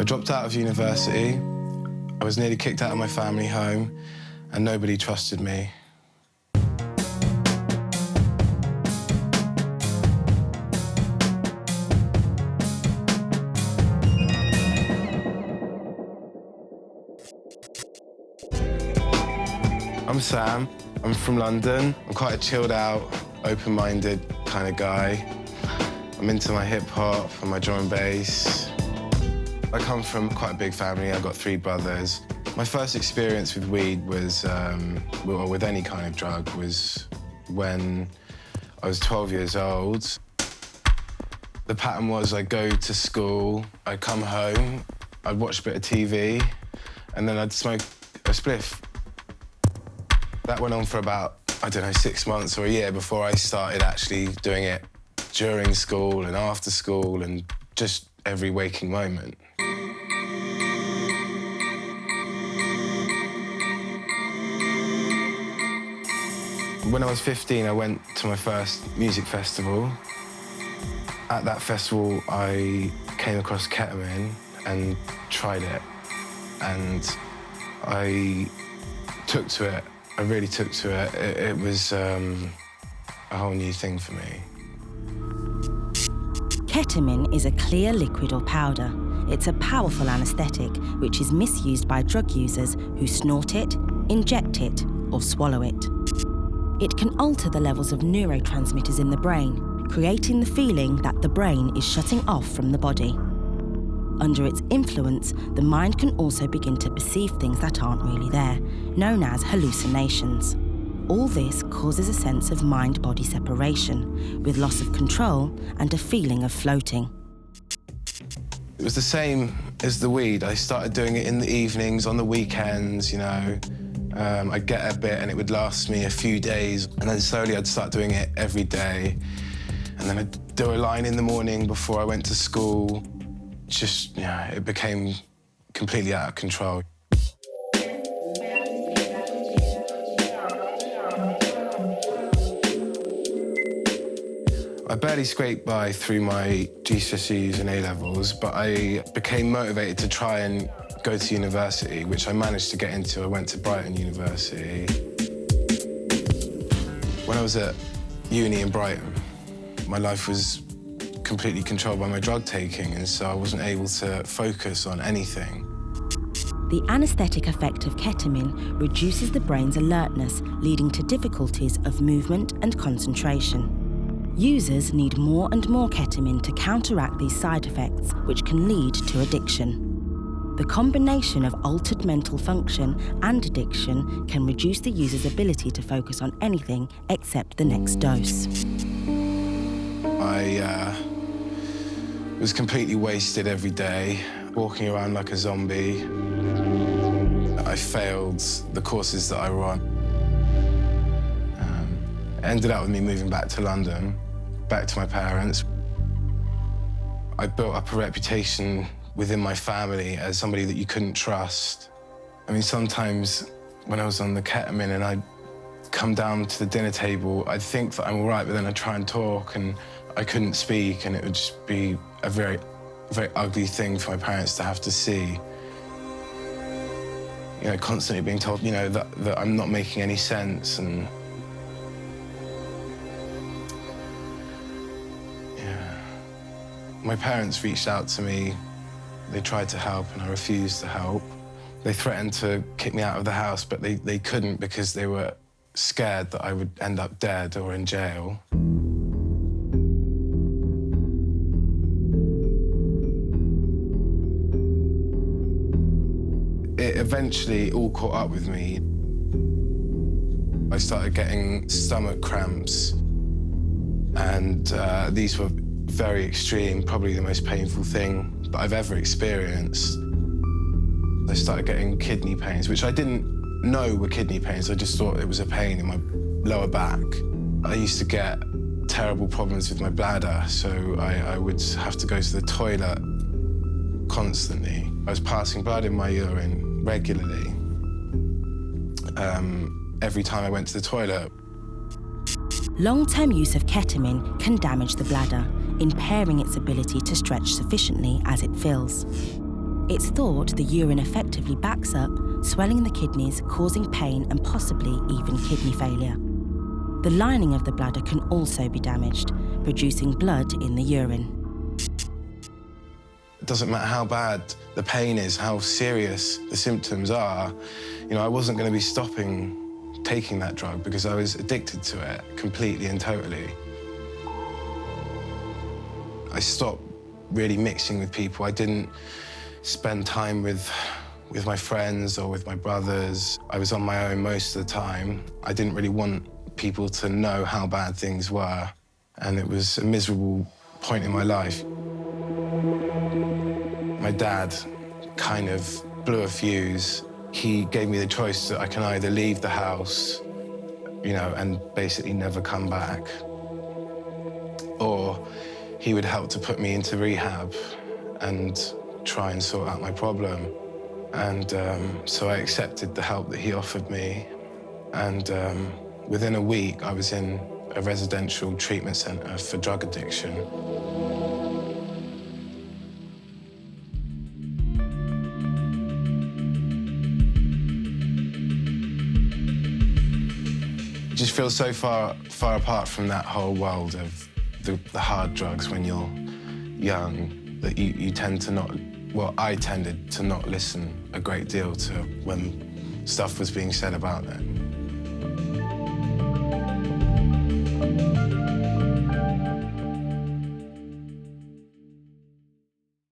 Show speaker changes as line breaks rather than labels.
dropped out of university. I was nearly kicked out of my family home, and nobody trusted me. I'm Sam. I'm from London. I'm quite a chilled out, open-minded kind of guy. I'm into my hip-hop and my drum and bass. I come from quite a big family. I've got 3 brothers. My first experience with weed was, or with any kind of drug, was when I was 12 years old. The pattern was I'd go to school, I'd come home, I'd watch a bit of TV, and then I'd smoke a spliff. That went on for about, I don't know, 6 months or a year before I started actually doing it during school and after school and just every waking moment. When I was 15, I went to my first music festival. At that festival, I came across ketamine and tried it. And I took to it. I really took to it. It was a whole new thing for me.
Ketamine is a clear liquid or powder. It's a powerful anaesthetic which is misused by drug users who snort it, inject it, or swallow it. It can alter the levels of neurotransmitters in the brain, creating the feeling that the brain is shutting off from the body. Under its influence, the mind can also begin to perceive things that aren't really there, known as hallucinations. All this causes a sense of mind-body separation, with loss of control and a feeling of floating.
It was the same as the weed. I started doing it in the evenings, on the weekends, you know. I'd get a bit and it would last me a few days, and then slowly I'd start doing it every day. And then I'd do a line in the morning before I went to school. Just, yeah, it became completely out of control. I barely scraped by through my GCSEs and A-levels, but I became motivated to try and go to university, which I managed to get into. I went to Brighton University. When I was at uni in Brighton, my life was completely controlled by my drug taking, and so I wasn't able to focus on anything.
The anaesthetic effect of ketamine reduces the brain's alertness, leading to difficulties of movement and concentration. Users need more and more ketamine to counteract these side effects, which can lead to addiction. The combination of altered mental function and addiction can reduce the user's ability to focus on anything except the next dose.
I was completely wasted every day, walking around like a zombie. I failed the courses that I were on. It ended up with me moving back to London, back to my parents. I built up a reputation within my family as somebody that you couldn't trust. I mean, sometimes when I was on the ketamine and I'd come down to the dinner table, I'd think that I'm all right, but then I'd try and talk and I couldn't speak, and it would just be a very, very ugly thing for my parents to have to see. You know, constantly being told, you know, that I'm not making any sense, and yeah. My parents reached out to me. They tried to help, and I refused to help. They threatened to kick me out of the house, but they couldn't because they were scared that I would end up dead or in jail. It eventually all caught up with me. I started getting stomach cramps, and these were very extreme, probably the most painful thing that I've ever experienced. I started getting kidney pains, which I didn't know were kidney pains. I just thought it was a pain in my lower back. I used to get terrible problems with my bladder, so I would have to go to the toilet constantly. I was passing blood in my urine regularly. Every time I went to the toilet.
Long-term use of ketamine can damage the bladder, impairing its ability to stretch sufficiently as it fills. It's thought the urine effectively backs up, swelling the kidneys, causing pain and possibly even kidney failure. The lining of the bladder can also be damaged, producing blood in the urine.
It doesn't matter how bad the pain is, how serious the symptoms are. You know, I wasn't going to be stopping taking that drug because I was addicted to it completely and totally. I stopped really mixing with people. I didn't spend time with my friends or with my brothers. I was on my own most of the time. I didn't really want people to know how bad things were, and it was a miserable point in my life. My dad kind of blew a fuse. He gave me the choice that I can either leave the house, you know, and basically never come back, or he would help to put me into rehab and try and sort out my problem. And so I accepted the help that he offered me. And within a week, I was in a residential treatment centre for drug addiction. You just feel so far apart from that whole world of the hard drugs when you're young that you tend to not, well, I tended to not listen a great deal to when stuff was being said about it.